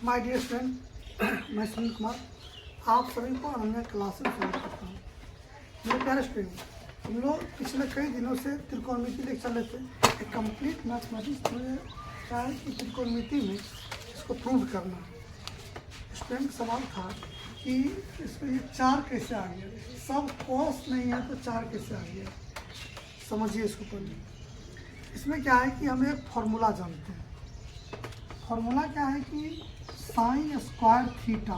My dear friend, मैं सुनील कुमार आप सभी को अनन्या क्लासेस में स्वागत करता हूँ। मेरे प्यारे स्टूडेंट, हम लोग पिछले कई दिनों से त्रिकोणमिति लेक्चर लेते हैं। एक कंप्लीट मैथमेटिक्स में क्या है कि त्रिकोणमिति में इसको प्रूव करना। स्टूडेंट सवाल था कि इसमें ये 4 कैसे आ गया, सब कॉस नहीं है तो 4 कैसे आ गया। समझिए इसको पहले। इसमें क्या है कि हम एक फॉर्मूला जानते हैं। फॉर्मूला क्या है कि sine square theta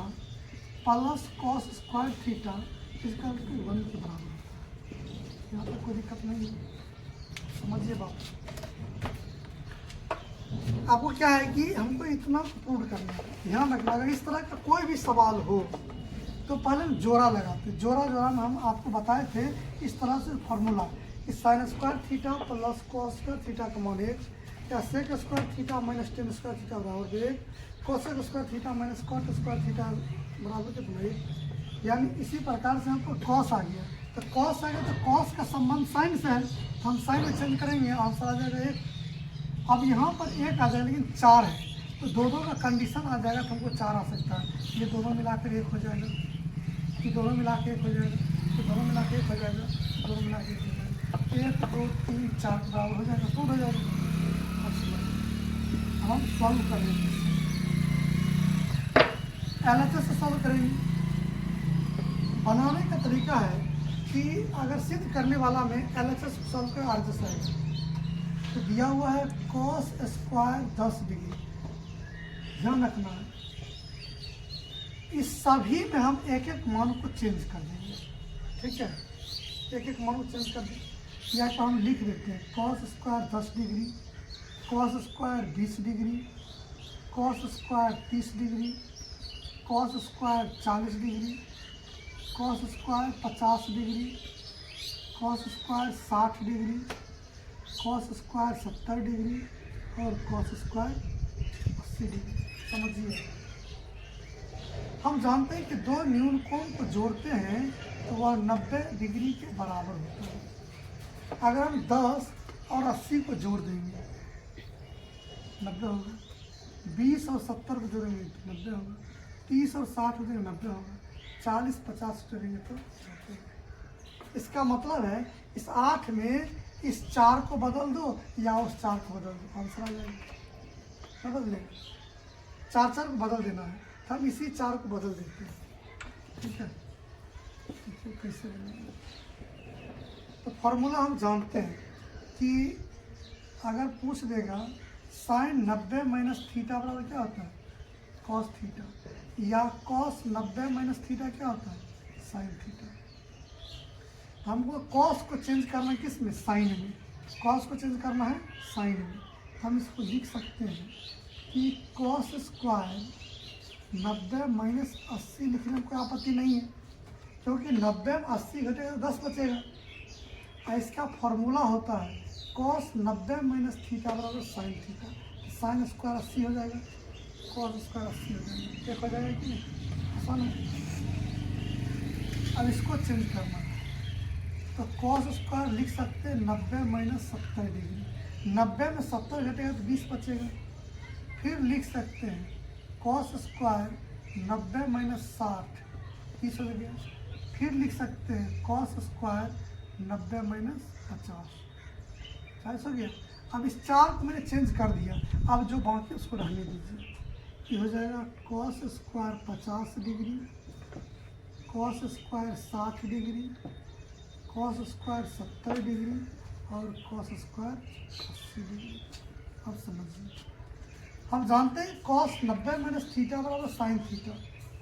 plus cos square theta is equal to 1 के बराबर होता है। यहाँ पर कोई दिक्कत नहीं है, समझिए बात। आपको क्या है कि हमको इतना प्रूव करना है। ध्यान रखना, अगर इस तरह का कोई भी सवाल हो तो पहले हम जोड़ा लगाते। जोड़ा में हम आपको बताए थे इस तरह से फॉर्मूला कि sine square theta plus cos square theta का मान 1 या sec square theta minus tan square theta बराबर 1, cosec square theta minus cot square theta बराबर कितना 1। यानी इसी प्रकार से हमको कॉस आ गया, तो कॉस आ गया तो कॉस का संबंध साइन से है, तो हम साइन में चेंज करेंगे, आंसर आ जाएगा 1। अब यहाँ पर 1 आ जाएगा लेकिन 4 है, तो दोनों का कंडीशन आ जाएगा तो हमको 4 आ सकता है। ये दोनों मिलाकर 1 हो जाएगा, ये दोनों मिला के 1 हो जाएगा, ये दोनों मिला के 1 हो जाएगा, दोनों मिला के 1 हो जाएगा। 1 2 3 4 बराबर हो जाएगा, तो हो जाएगा। अब हम सॉल्व करेंगे, LHS से सॉल्व करेंगे। बनाने का तरीका है कि अगर सिद्ध करने वाला में LHS सॉल्व कर RHS आएगा। तो दिया हुआ है cos स्क्वायर 10 डिग्री। ध्यान रखना है, इस सभी में हम एक एक मान को चेंज कर देंगे। ठीक है, एक एक मान को चेंज कर देंगे। या तो हम लिख देते हैं cos square 10 degree, cos square 20 degree, cos square 30 degree, cos square 40 degree, cos square 50 degree, cos square 60 degree, cos square 70 degree और cos स्क्वायर 80 डिग्री। समझिए, हम जानते हैं कि दो न्यूनकोण को जोड़ते हैं तो वह 90 डिग्री के बराबर होता है। अगर हम 10 और 80 को जोड़ देंगे 90 होगा, 20 और 70 को जोड़ेंगे तो 90 होगा, 30 और 60 को जोड़ेंगे 90 होगा, 40 50 जोड़ेंगे तो 90 होगा। इसका मतलब है इस 8 में इस 4 को बदल दो या उस 4 को बदल दो, आंसर आ जाएगा। बदल देंगे, 4 को बदल देना है, तो हम इसी 4 को बदल देते हैं। ठीक है, तो कैसे बनेगा? तो फॉर्मूला हम जानते हैं कि अगर पूछ देगा साइन 90 माइनस थीटा बराबर क्या होता है, कॉस थीटा, या कॉस 90 माइनस थीटा क्या होता है, साइन थीटा। हमको कॉस को चेंज करना है किस में, साइन में। कॉस को चेंज करना है साइन में। हम इसको लिख सकते हैं कि कॉस स्क्वायर 90 माइनस 80 लिखने में कोई आपत्ति नहीं है, क्योंकि 90 में 80 घटेगा तो 10 बचेगा। इसका फॉर्मूला होता है कॉस 90 माइनस थीटा बराबर साइन थीटा। साइन स्क्वायर 80 हो जाएगा, कॉस स्क्वायर 80 हो जाएगा, 1 हो जाएगा कि नहीं, आसान है। अब इसको चेंज करना है तो कॉस स्क्वायर लिख सकते हैं 90 माइनस 70 डिग्री। 90 में 70 घटेगा तो 20 बचेगा। फिर लिख सकते हैं कॉस स्क्वायर 90 माइनस 60 30 हो गया। फिर लिख सकते हैं कॉस स्क्वायर 90 माइनस 50 40 हो गया। अब इस 4 को मैंने चेंज कर दिया, अब जो बाकी उसको रहने दीजिए। ये हो जाएगा cos square 50 degree, cos square 60 degree, cos square 70 degree और कॉस स्क्वायर 80 डिग्री। अब समझिए, हम जानते हैं कॉस 90 माइनस थीटा बराबर sine theta.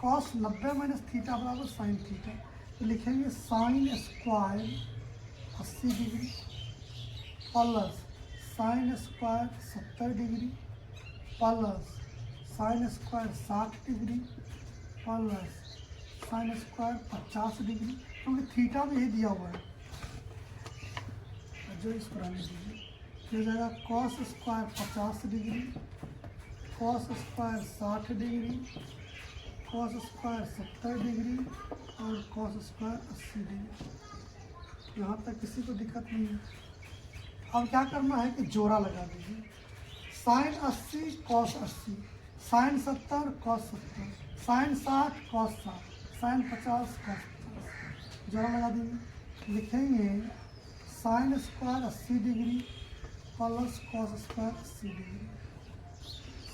Cos 90 minus theta बराबर साइन थीटा, तो लिखेंगे sine square 80 degree plus sign square 70 degree plus sign square 60 degree plus sign square 50 degree, क्योंकि थीटा में ही दिया हुआ है। जो इसको रहने दीजिए, हो जाएगा cos square 50 degree, cos square 60 degree, cos square 70 degree और कॉस स्क्वायर 80 डिग्री। यहाँ तक किसी को दिक्कत नहीं है। अब क्या करना है कि जोड़ा लगा दीजिए, sine 80 cos 80। Sine 70 cos 70, sine 60 cos 60, sine 50 cos 50। जरा लगा देंगे, लिखेंगे sine square 80 degree plus cos square 80 degree,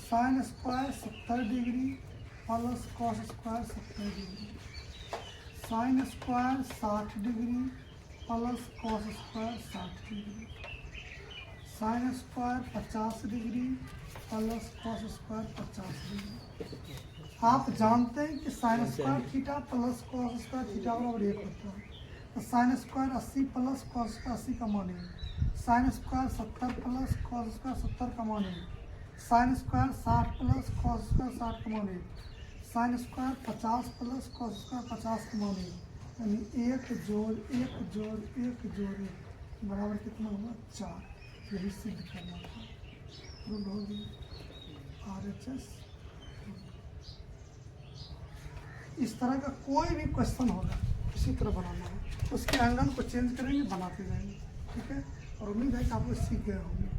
sine square 70 degree plus cos square 70 degree, sine square 60 degree plus cos square 60 degree, sine square 50 degree plus cos square 50 degree. आप जानते हैं कि sine square theta plus cos square theta बराबर 1 होता है। तो sign square 80 plus cos square 80 का मान है, sign square 70 plus cos square 70 का मान है, sign square 60 plus cos square 60 का मान है, sign square 50 plus cos square 50 का मान है। यानी 1 जोड़ 1 जोड़ 1 जोड़ 1 बराबर कितना होगा 4। यही सिद्ध करना था। रूल होगी RHS। इस तरह का कोई भी क्वेश्चन होगा इसी तरह बनाना है, उसके एंगल को चेंज करेंगे, बनाते जाएंगे। ठीक है, और उम्मीद है कि आप लोग सीख गए होंगे।